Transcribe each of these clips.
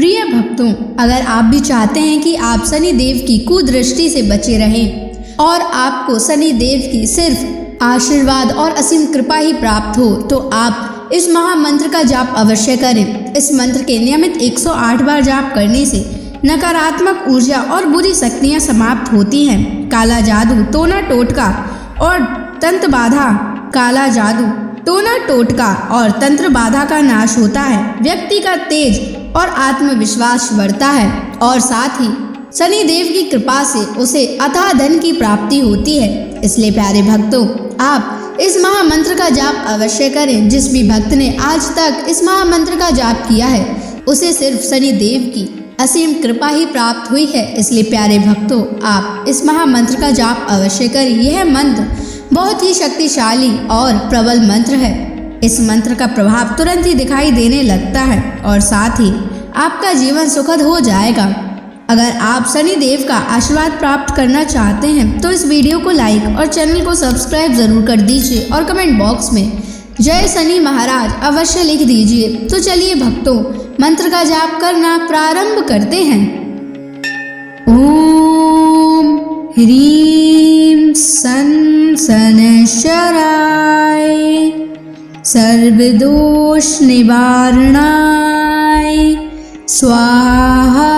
प्रिय भक्तों, अगर आप भी चाहते हैं कि आप शनि देव की कुदृष्टि से बचे रहें और आपको शनि देव की सिर्फ आशीर्वाद और असीम कृपा ही प्राप्त हो, तो आप इस महामंत्र का जाप अवश्य करें। इस मंत्र के नियमित 108 बार जाप करने से नकारात्मक ऊर्जा और बुरी शक्तियां समाप्त होती हैं। काला जादू, टोना टोटका और तंत्र बाधा, काला जादू, टोना टोटका और तंत्र बाधा का नाश होता है। व्यक्ति का तेज और आत्मविश्वास बढ़ता है और साथ ही शनि देव की कृपा से उसे अथाह धन की प्राप्ति होती है। इसलिए प्यारे भक्तों, आप इस महामंत्र का जाप अवश्य करें। जिस भी भक्त ने आज तक इस महामंत्र का जाप किया है, उसे सिर्फ शनि देव की असीम कृपा ही प्राप्त हुई है। इसलिए प्यारे भक्तों, आप इस महामंत्र का जाप अवश्य करें। यह मंत्र बहुत ही शक्तिशाली और प्रबल मंत्र है। इस मंत्र का प्रभाव तुरंत ही दिखाई देने लगता है और साथ ही आपका जीवन सुखद हो जाएगा। अगर आप शनि देव का आशीर्वाद प्राप्त करना चाहते हैं तो इस वीडियो को लाइक और चैनल को सब्सक्राइब जरूर कर दीजिए और कमेंट बॉक्स में जय शनि महाराज अवश्य लिख दीजिए। तो चलिए भक्तों, मंत्र का जाप करना प्रारंभ करते हैं। ओम ह्रीं सन शनैश्चराय सर्वदोष निवारणाय स्वाहा।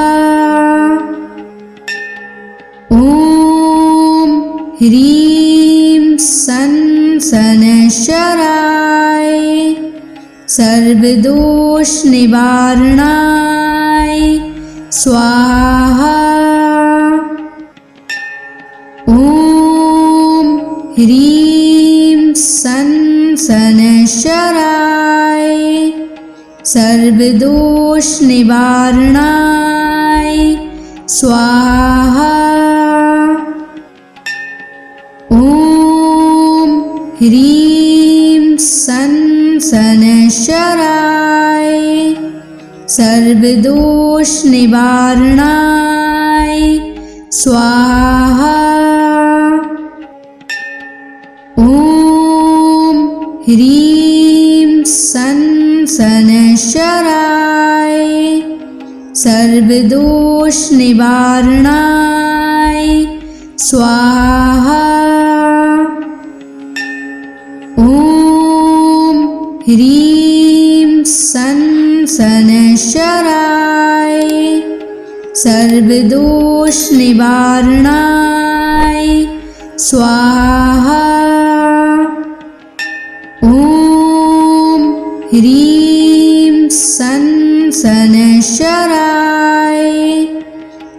ओम ह्रीं सन शनैश्चराय सर्वदोष निवारणाय स्वाहा। ओम ह्रीं सन शनैश्चराय सर्वदोष निवारणाय स्वाहा। ओम ह्रीं सन शनैश्चराय सर्वदोष निवारणाय स्वाहा। ओम ह्रीं सन शनैश्चराय सर्वदोष निवारणाय स्वाहा। ओम ह्रीं सन शनैश्चराय सर्वदोष निवारणाय स्वाहा। ओम ह्रीं सन शनैश्चराय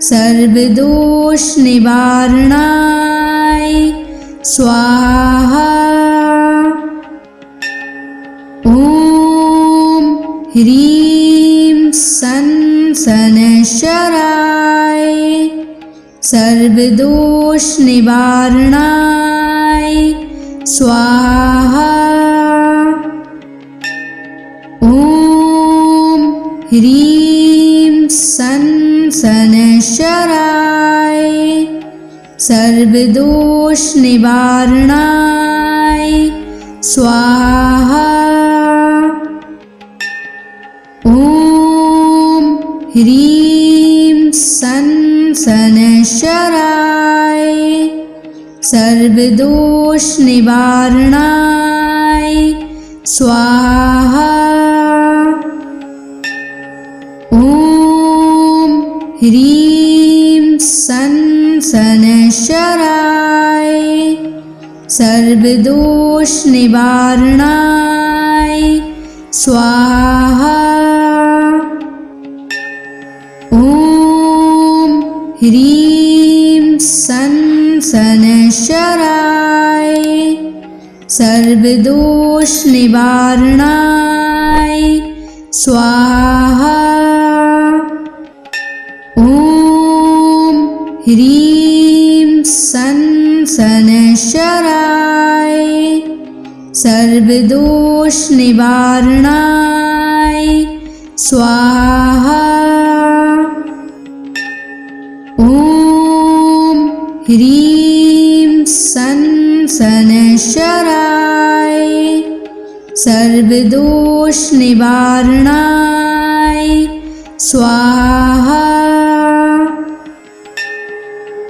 सर्वदोष निवारणाय स्वाहा। ओम ह्रीं सन शनैश्चराय सर्वदोष निवारणाय स्वाहा। ओम ह्रीं सन शनैश्चराय सर्वदोष निवारणाय स्वाहा। ओम ह्रीं सन शनैश्चराय सर्वदोष निवारणाय स्वाहा। ओम ह्रीं सन शनैश्चराय सर्वदोष निवारणाय स्वाहा। ओम ह्रीं सन शनैश्चराय सर्वदोष निवारणाय स्वाहा। ओम ह्रीं सन शनैश्चराय सर्वदोष निवारणाय स्वाहा। ओम ह्रीं सन शनैश्चराय सर्वदोष निवारणाय स्वाहा।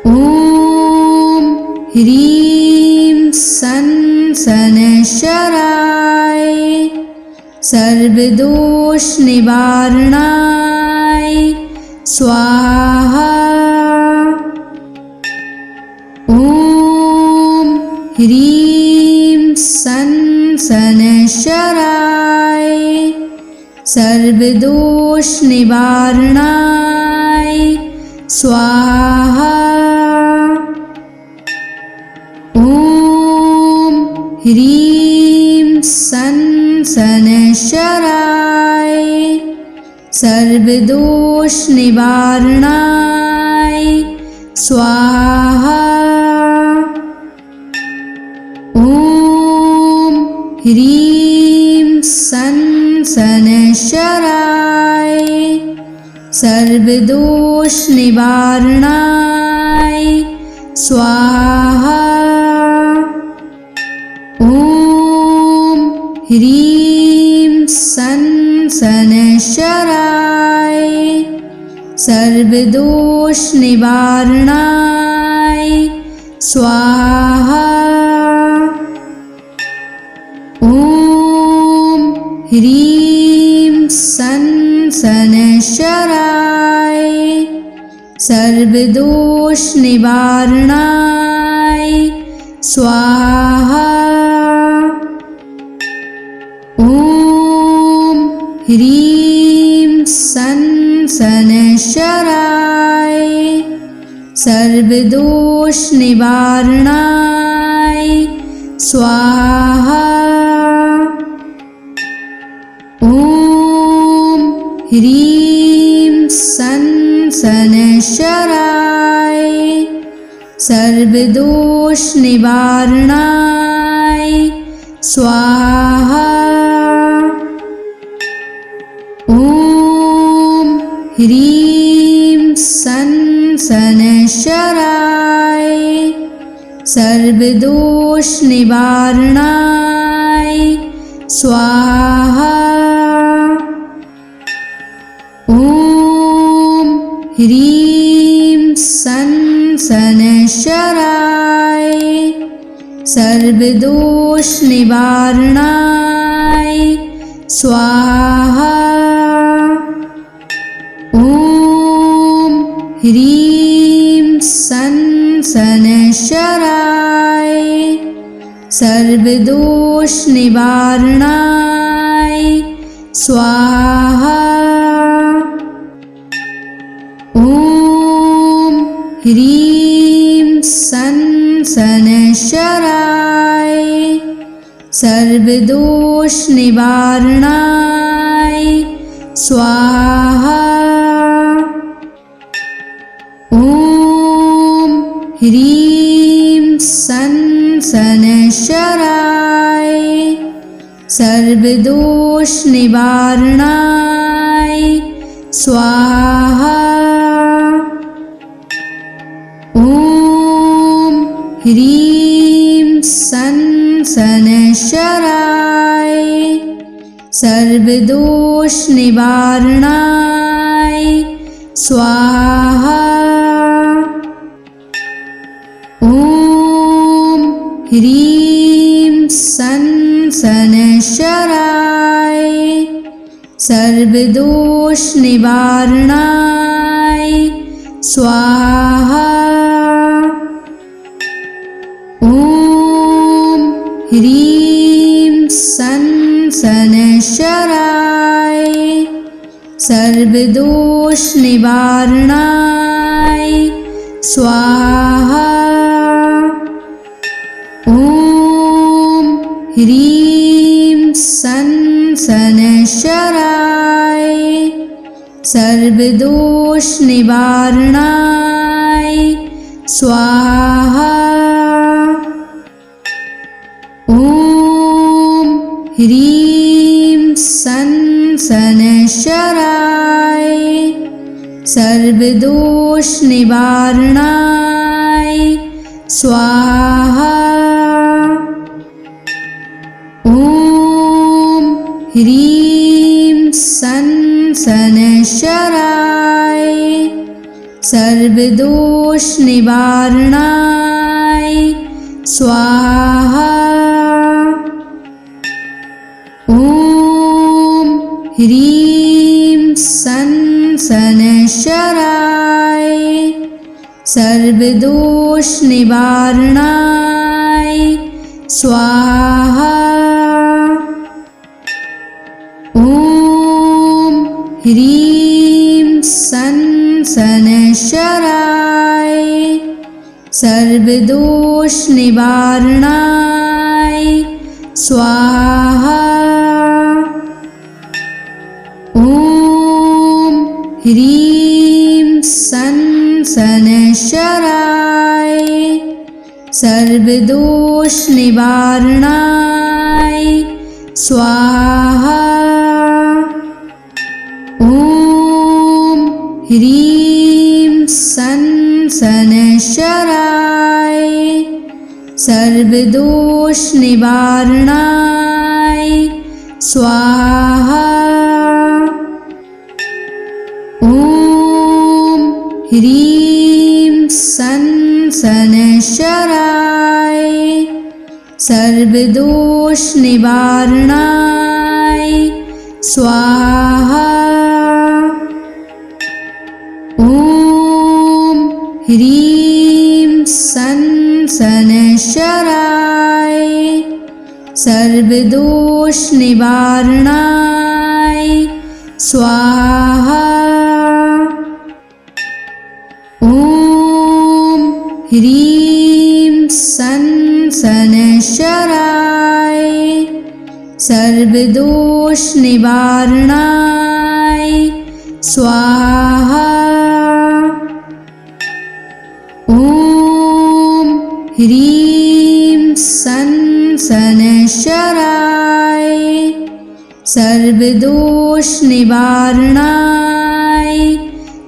ॐ ह्रीं सन् शनैश्चराय सर्वदोषनिवारणाय स्वाहा। ॐ ह्रीं सन् शनैश्चराय सर्वदोषनिवारणाय स्वाहा। ॐ ह्रीं सन् शनैश्चराय सर्वदोषनिवारणाय स्वाहा। ॐ ह्रीं सन् शनैश्चराय सर्वदोषनिवारणाय स्वाहा। ॐ ह्रीं सन् शनैश्चराय सर्वदोषनिवारणाय स्वाहा। ॐ ह्रीं सन् शनैश्चराय सर्वदोषनिवारणाय स्वाहा। ॐ ह्रीं सन् शनैश्चराय सर्वदोषनिवारणाय स्वाहा। ॐ ह्रीं सन् शनैश्चराय सर्वदोषनिवारणाय स्वाहा। ॐ ह्रीं सन् शनैश्चराय सर्वदोषनिवारणाय स्वाहा। ॐ ह्रीं सन् शनैश्चराय सर्वदोषनिवारणाय स्वाहा। ॐ ह्रीं सन् शनैश्चराय सर्वदोषनिवारणाय स्वाहा। ॐ ह्रीं सन् शनैश्चराय सर्वदोषनिवारणाय स्वाहा। ॐ ह्रीं सन् शनैश्चराय सर्वदोषनिवारणाय स्वाहा। ॐ ह्रीं सन् शनैश्चराय सर्वदोषनिवारणाय स्वाहा। ॐ ह्रीं सन् शनैश्चराय सर्वदोषनिवारणाय स्वाहा। ॐ ह्रीं सन् शनैश्चराय सर्वदोषनिवारणाय स्वाहा। ॐ ह्रीं सन् शनैश्चराय सर्वदोषनिवारणाय स्वाहा। ॐ ह्रीं सन् शनैश्चराय सर्वदोषनिवारणाय स्वाहा। ॐ ह्रीं सन् सनशराय सर्वदोष निवारणाय स्वाहा। ॐ ह्रीं सनशराय सर्वदोष निवारणाय स्वाहा। ॐ ह्रीं सनशराय सर्वदोष निवारणाय स्वाहा। ॐ ह्रीं सनशराय सर्वदोष निवारणाय स्वाहा। ॐ ह्रीं सनशराय सर्वदोष निवारणाय स्वाहा। ॐ ह्रीं सनशराय सर्वदोष निवारणाय स्वाहा। ॐ ह्रीं सनशराय सर्वदोष निवारणाय स्वाहा। ॐ ह्रीं सनशराय सर्वदोष निवारणाय स्वाहा। ॐ ह्रीं सनशराय सर्वदोष निवारणाय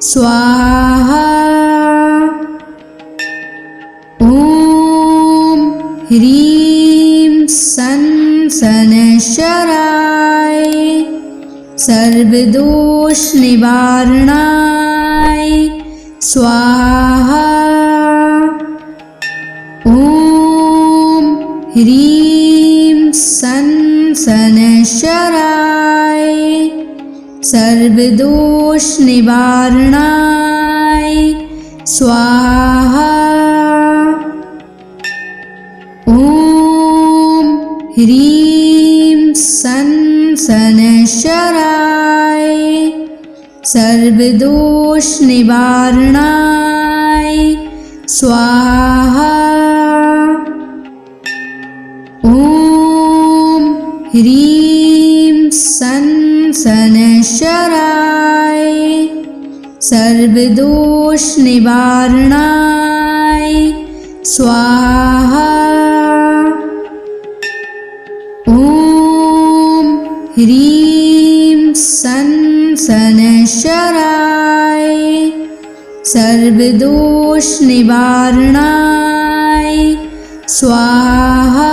स्वाहा। ॐ ह्रीं सनशराय सर्वदोष निवारणाय स्वाहा। ॐ ह्रीं सनशराय सर्वदोष निवारणाय स्वाहा। ॐ ह्रीं सनशराय सर्वदोष निवारणाय स्वाहा। ॐ ह्रीं सनशराय सर्वदोष निवारणाय स्वाहा। ॐ ह्रीं सनशराय सर्वदोष निवारणाय स्वाहा।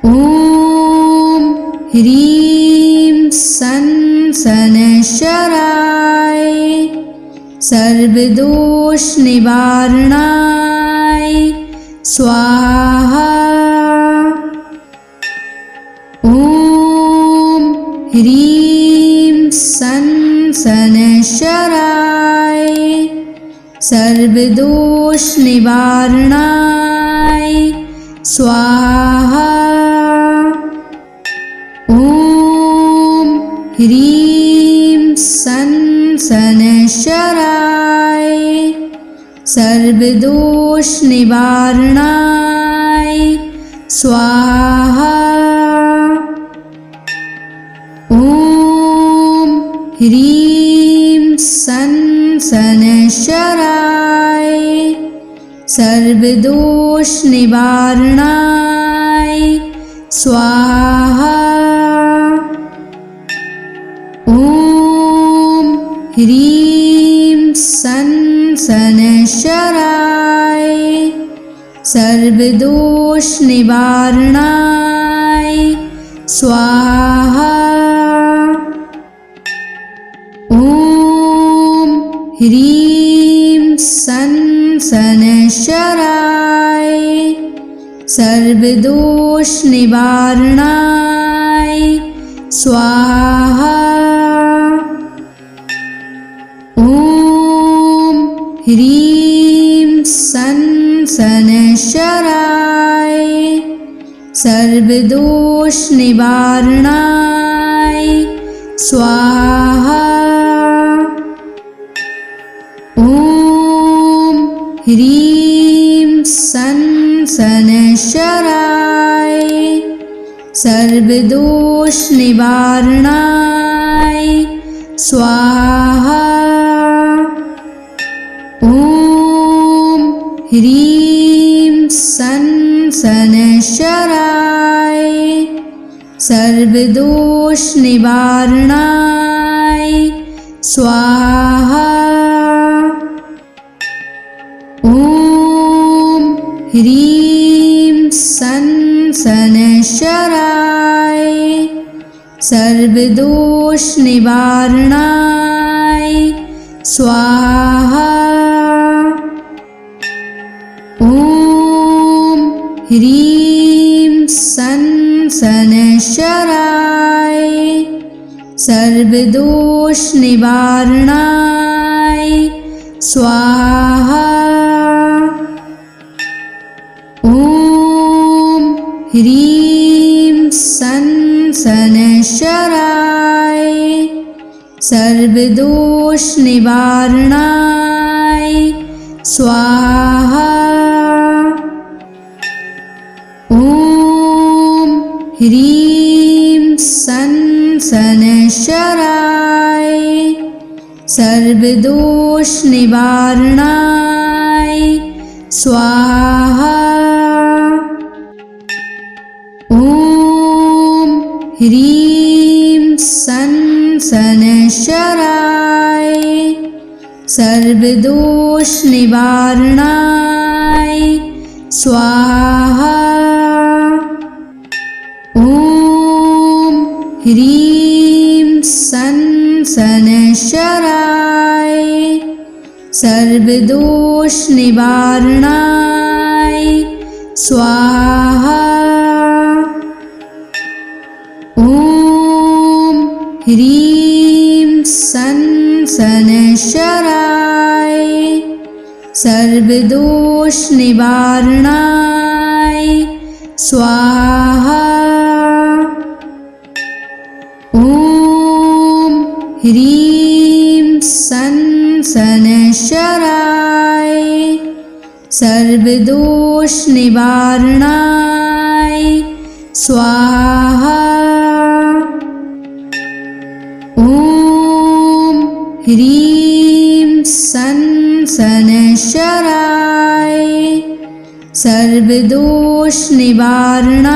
ॐ ह्रीं सनशराय सर्वदोष निवारणाय स्वाहा। ॐ ह्रीं सनशराय सर्वदोष निवारणाय स्वाहा। ॐ ह्रीं सनशराय सर्वदोष निवारणाय स्वाहा। ॐ ह्रीं सनशराय सर्वदोष निवारणाय स्वाहा। ॐ ह्रीं सनशराय सर्वदोष निवारणाय स्वाहा। ह्रीं सन शनैश्चराय सर्वदोष निवारणाय स्वाहा। ॐ ह्रीं सन शनैश्चराय सर्वदोष निवारणाय स्वाहा। ॐ ह्रीं सन शनैश्चराय सर्वदोष निवारणाय स्वाहा। ॐ ह्रीं सन शनैश्चराय सर्वदोष निवारणाय स्वाहा। ॐ ह्रीं सन शनैश्चराय सर्वदोष निवारणाय स्वाहा। ॐ ह्रीं सन शनैश्चराय सर्वदोष निवारणाय स्वाहा। ॐ ह्रीं सन शनैश्चराय सर्वदोष निवारणाय स्वाहा। ॐ ह्रीं सन शनैश्चराय सर्वदोष निवारणाय स्वाहा। ॐ ह्रीं सन शनैश्चराय सर्वदोष निवारणाय स्वाहा। ॐ ह्रीं सन शनैश्चराय सर्वदोष निवारणाय स्वाहा। ॐ ह्रीं सन शनैश्चराय सर्वदोष निवारणाय स्वाहा। ॐ ह्रीं सन शनैश्चराय सर्वदोष निवारणाय स्वाहा। ॐ ह्रीं सन शनैश्चराय सर्वदोष निवारणाय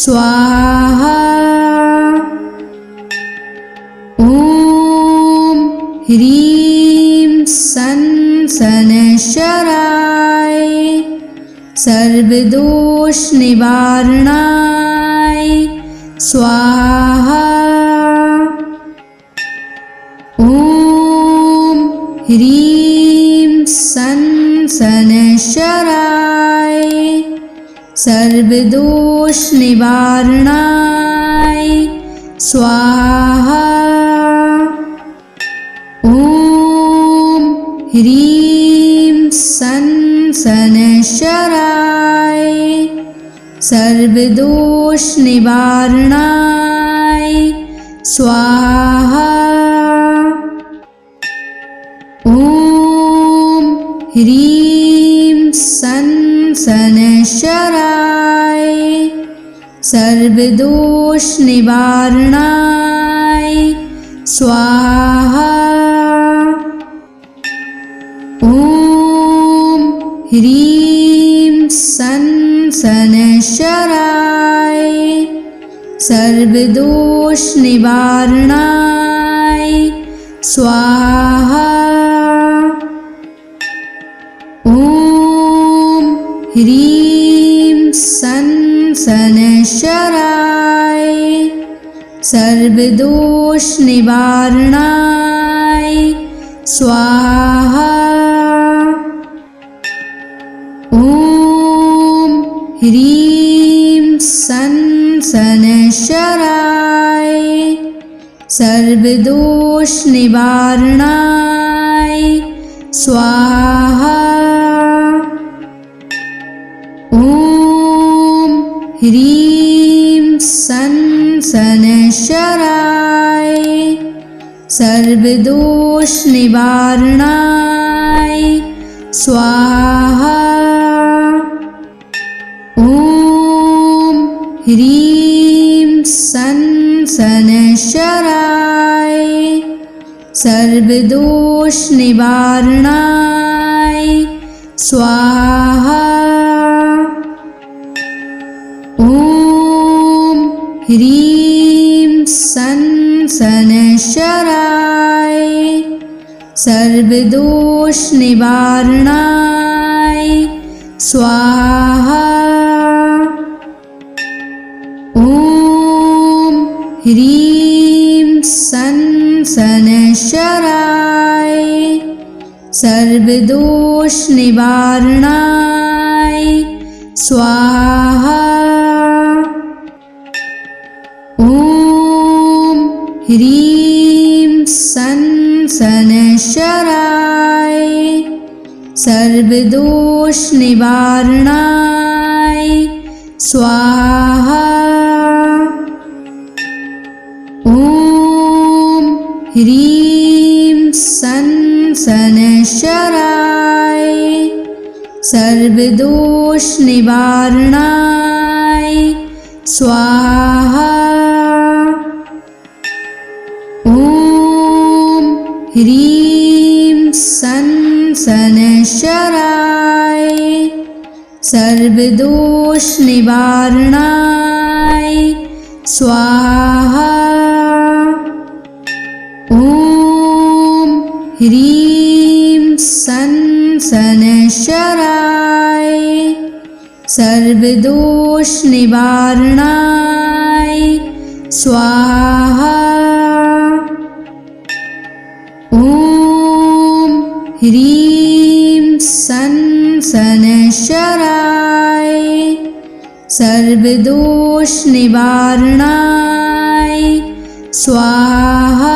स्वाहा। ॐ ह्रीं सन शनैश्चराय सर्वदोष निवारणाय स्वाहा। ॐ ह्रीं सन शनैश्चराय सर्वदोष निवारणाय स्वाहा। ॐ ह्रीं सन शनैश्चराय सर्वदोष निवारणाय स्वाहा। ॐ ह्रीं सन शनैश्चराय सर्वदोष निवारणाय स्वाहा। ॐ ह्रीं सन शनैश्चराय सर्वदोष निवारणाय स्वाहा। ॐ ह्रीं सन शनैश्चराय सर्वदोष निवारणाय स्वाहा। ॐ ह्रीं सन् शनैश्चराय सर्वदोषनिवारणाय स्वाहा। ॐ ह्रीं सन् शनैश्चराय सर्वदोषनिवारणाय स्वाहा। ॐ ह्रीं सन् शनैश्चराय सर्वदोषनिवारणाय स्वाहा। ॐ ह्रीं सन् शनैश्चराय सर्वदोषनिवारणाय स्वाहा। ॐ ह्रीं सन् शनैश्चराय सर्वदोषनिवारणाय स्वाहा। ॐ ह्रीं सन् शनैश्चराय सर्वदोषनिवारणाय स्वाहा। ॐ ह्रीं सन् शनैश्चराय सर्वदोषनिवारणाय स्वाहा। ॐ ह्रीं सन् शनैश्चराय सर्वदोषनिवारणाय स्वाहा। ॐ ह्रीं सन् शनैश्चराय सर्वदोषनिवारणाय स्वाहा। ॐ ह्रीं सन् शनैश्चराय सर्वदोषनिवारणाय स्वाहा।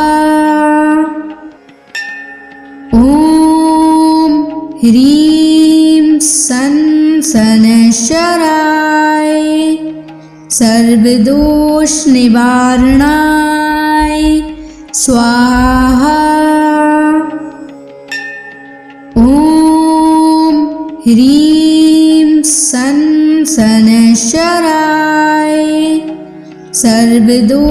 ॐ ह्रीं सन् शनैश्चराय सर्वदोषनिवारणाय स्वाहा। ॐ ह्रीं सन् शनैश्चराय सर्वदोषनिवारणाय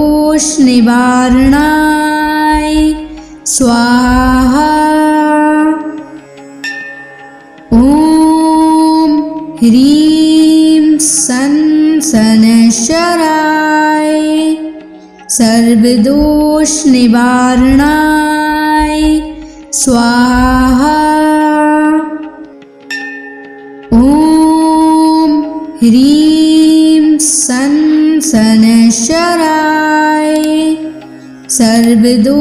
स्वाहा। ॐ ह्रीं सन् शनैश्चराय सर्वदोषनिवारणाय स्वाहा। ॐ ह्रीं सन् शनैश्चराय सर्वदोषनिवारणाय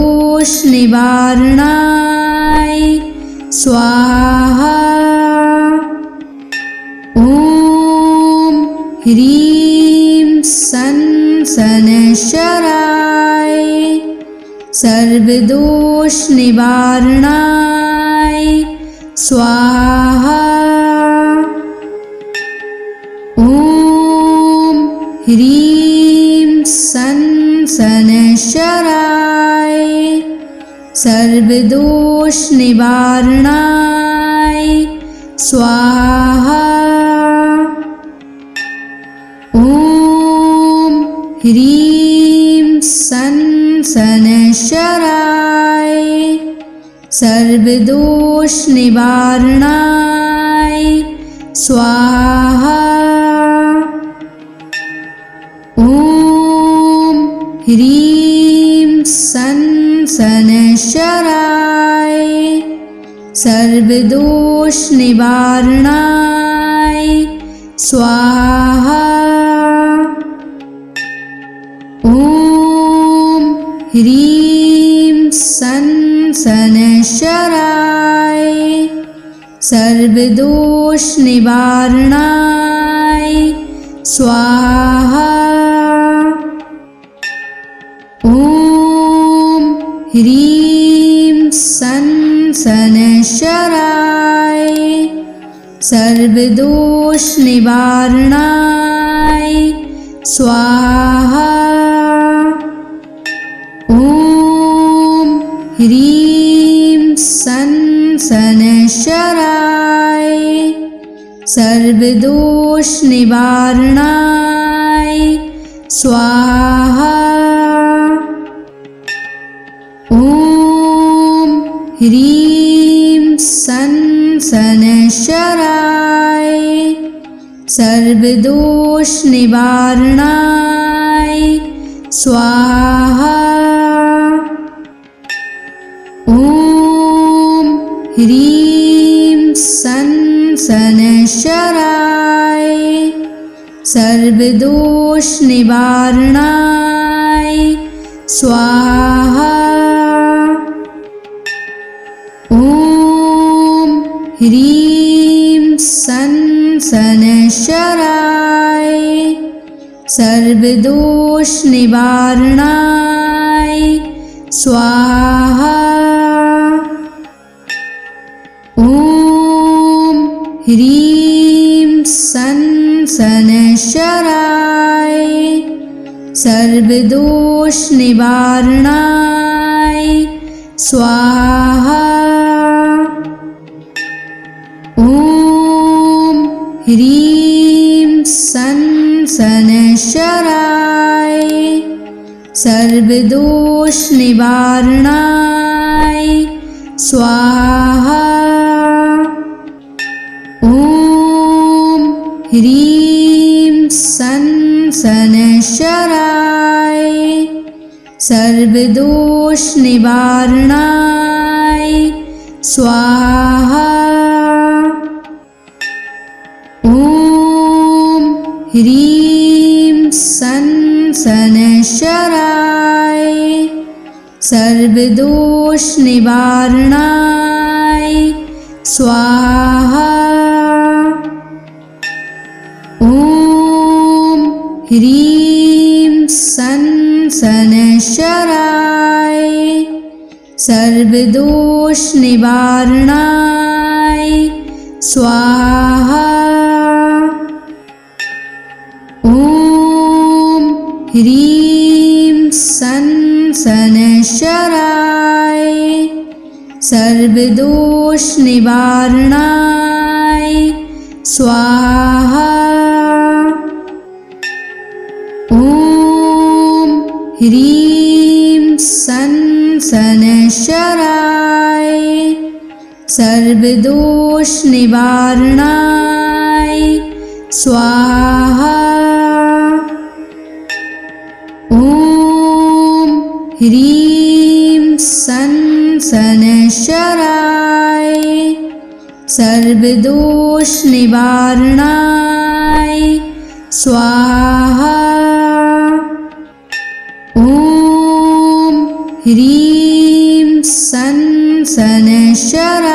स्वाहा। ॐ ह्रीं सन् शनैश्चराय सर्वदोषनिवारणाय स्वाहा। ॐ ह्रीं सन् शनैश्चराय सर्वदोषनिवारणाय स्वाहा। ॐ ह्रीं सन् शनैश्चराय सर्वदोषनिवारणाय स्वाहा। ॐ ह्रीं सन् शनैश्चराय सर्वदोषनिवारणाय स्वाहा। ॐ ह्रीं सन् शनैश्चराय सर्वदोष निवारणाय स्वाहा। ॐ ह्रीं सं शनैश्चराय सर्वदोष निवारणाय स्वाहा। ॐ ह्रीं सं शनैश्चराय सर्वदोष निवारणाय स्वाहा। ॐ ह्रीं सं शनैश्चराय सर्वदोष निवारणाय स्वाहा। ॐ ह्रीं सं शनैश्चराय सर्वदोष निवारणाय स्वाहा। ॐ ह्रीं सं शनैश्चराय सर्वदोष निवारणाय स्वाहा। ॐ ह्रीं सं शनैश्चराय सर्वदोष निवारणाय स्वाहा। ॐ ह्रीं सं शनैश्चराय सर्वदोष निवारणाय स्वाहा। ॐ ह्रीं सं शनैश्चराय सर्वदोष निवारणाय स्वाहा। ॐ ह्रीं सं शनैश्चराय सर्वदोष निवारणाय स्वाहा। ॐ ह्रीं सं शनैश्चराय सर्वदोष निवारणाय स्वाहा। ॐ ह्रीं सं शनैश्चराय सर्वदोष निवारणाय स्वाहा। ॐ ह्रीं सं शनैश्चराय सर्वदोष निवारणाय स्वाहा। ॐ ह्रीं सं शनैश्चराय सर्वदोष निवारणाय स्वाहा। ॐ ह्रीं सं शनैश्चराय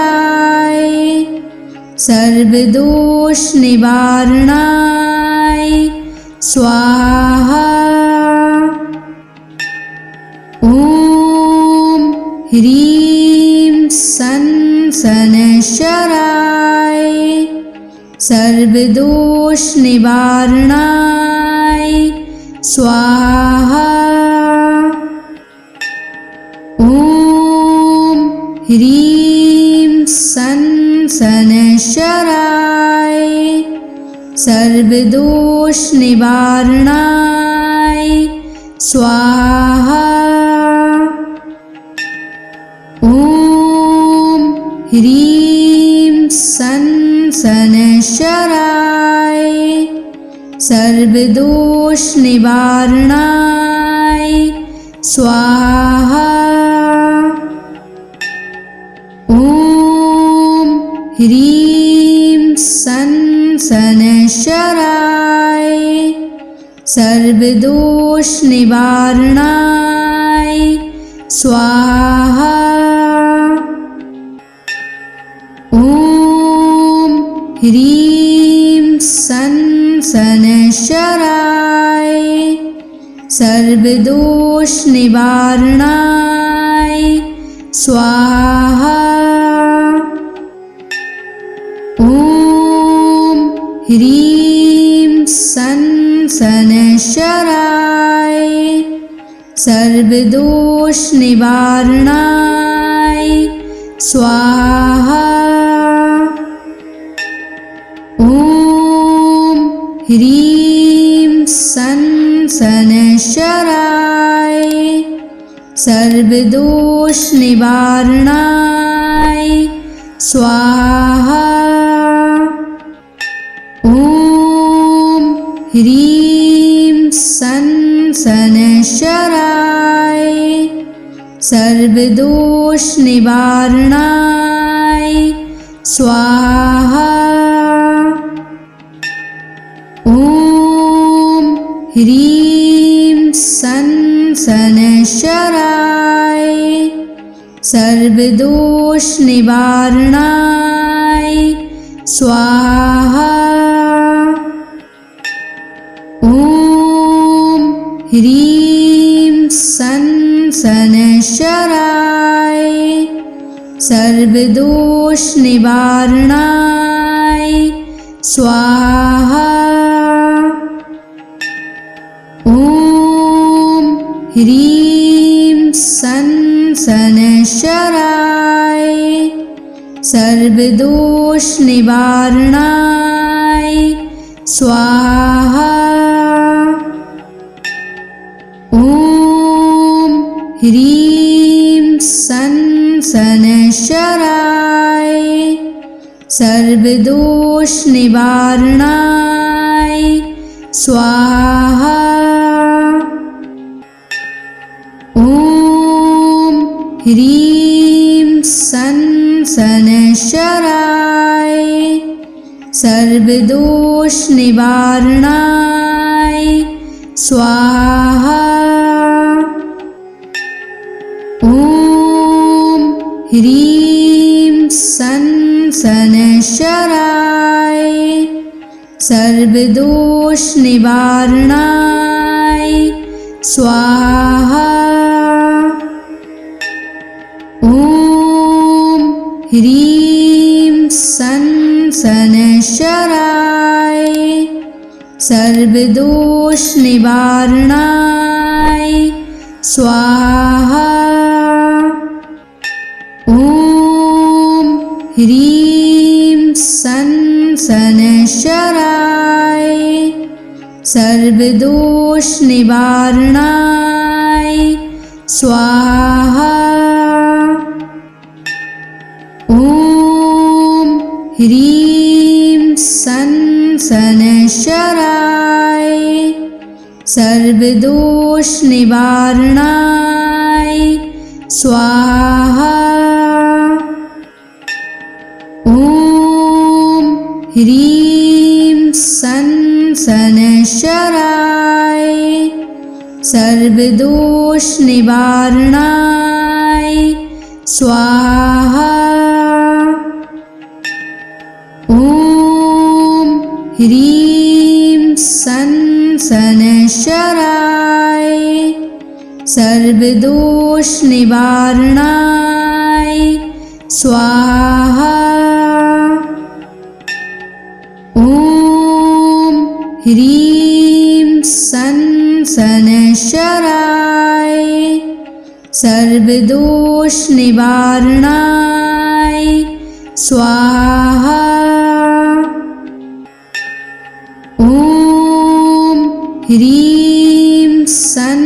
सर्वदोष निवारणाय स्वाहा। ॐ ह्रीं सं शनैश्चराय सर्वदोष निवारणाय स्वाहा। ॐ ह्रीं सं शनैश्चराय सर्वदोष निवारणाय स्वाहा। ॐ ह्रीं सं शनैश्चराय सर्वदोष निवारणाय स्वाहा। ॐ ह्रीं सं शनैश्चराय सर्वदोष निवारणाय स्वाहा। ॐ ह्रीं सन शनैश्चराय सर्वदोष निवारणाय स्वाहा। ॐ ह्रीं सन शनैश्चराय सर्वदोष निवारणाय स्वाहा। ॐ ह्रीं सन शनैश्चराय सर्वदोष निवारणाय स्वाहा। ॐ ह्रीं सन शनैश्चराय सर्वदोष निवारणाय स्वाहा। ॐ ह्रीं सन शनैश्चराय सर्वदोष निवारणाय स्वाहा। ॐ ह्रीं सन शनैश्चराय सर्वदोष निवारणाय स्वाहा। ॐ ह्रीं सन शनैश्चराय सर्वदोष निवारणाय स्वाहा। ॐ ह्रीं सन शनैश्चराय सर्वदोष निवारणाय स्वाहा। ॐ ह्रीं सन शनैश्चराय सर्वदोष निवारणाय स्वाहा। ॐ ह्रीं सन शनैश्चराय सर्वदोष निवारणाय स्वाहा। ॐ ह्रीं सन शनैश्चराय सर्वदोष निवारणाय स्वाहा। ॐ ह्रीं सन शनैश्चराय सर्वदोष निवारणाय स्वाहा। ॐ ह्रीं सन शनैश्चराय सर्वदोष निवारणाय स्वाहा। ॐ ह्रीं सन शनैश्चराय सर्वदोष निवारणाय स्वाहा। ॐ ह्रीं सन शनैश्चराय सर्वदोष निवारणाय स्वाहा। ॐ ह्रीं सन शनैश्चराय सर्वदोष निवारणाय स्वाहा। ॐ ह्रीं सन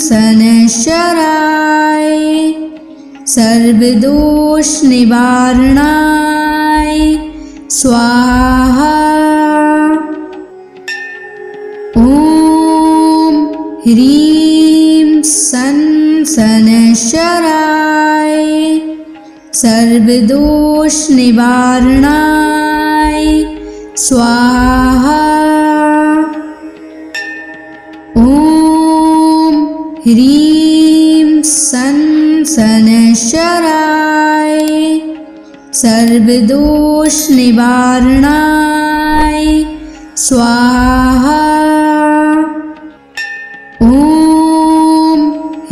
शनैश्चराय सर्वदोष निवारणाय स्वाहा। ॐ ह्रीं सन शनैश्चराय सर्वदोष निवारणाय स्वाहा। ॐ ह्रीं सन शनैश्चराय सर्वदोष निवारणाय स्वाहा। ओम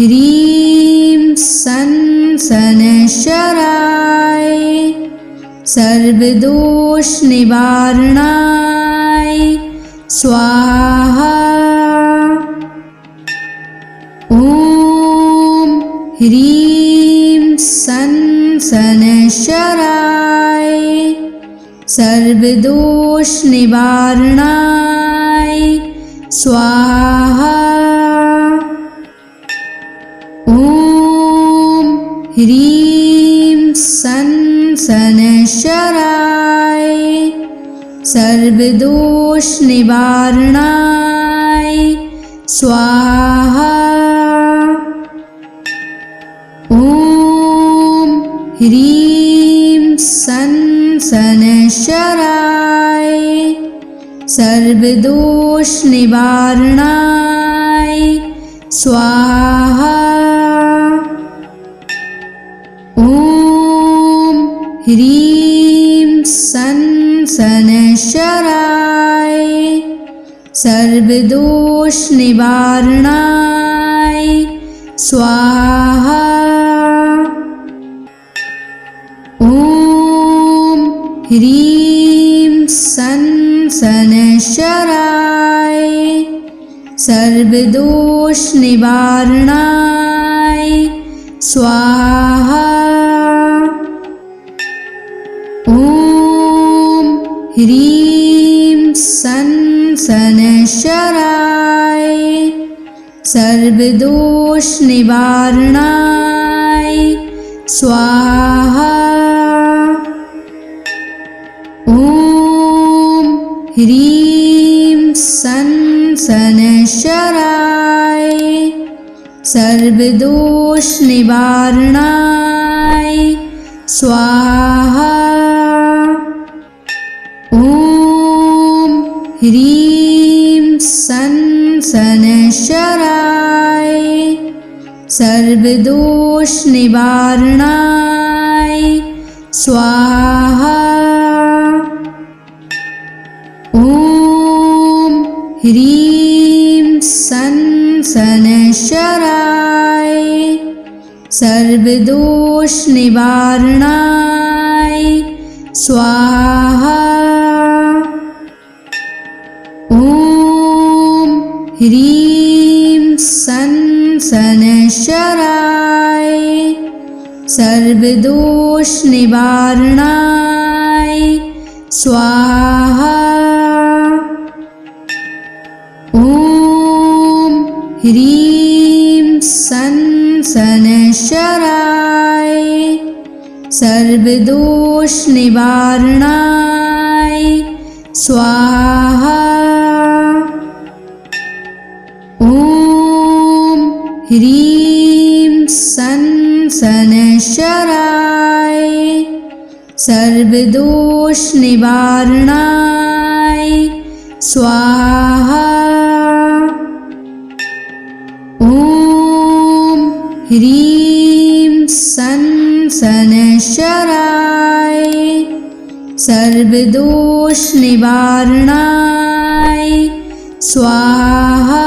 ह्रीं सन शनैश्चराय सर्वदोष निवारणाय स्वाहा। ओम ह्रीं सन शनैश्चराय सर्वदोष निवारणाय स्वाहा। ओम ह्रीं सन शनैश्चराय सर्वदोष निवारणाय स्वाहा। ओम ह्रीं सन शनैश्चराय सर्वदोष निवारणाय स्वाहा। ओम ह्रीं सन शनैश्चराय सर्वदोष निवारणाय स्वाहा। ओम ह्रीं सन शनैश्चराय सर्वदोष निवारणाय स्वाहा। ओम ह्रीं सन शनैश्चराय सर्वदोष निवारणाय स्वाहा। ओम ह्रीं सन शनैश्चराय सर्वदोष निवारणाय स्वाहा। ओम ह्रीं सन शनैश्चराय सर्वदोष निवारणाय स्वाहा। ओम ह्रीं सन शनैश्चराय सर्वदोष निवारणाय स्वाहा। ओम ह्रीं सन शनैश्चराय सर्वदोष निवारणाय स्वाहा। ओम ह्रीं सन शनैश्चराय सर्वदोष निवारणाय स्वाहा। ओम ह्रीं सन शनैश्चराय सर्वदोष निवारणाय स्वाहा। ओम ह्रीं सन शनैश्चराय सर्वदोष निवारणाय स्वाहा।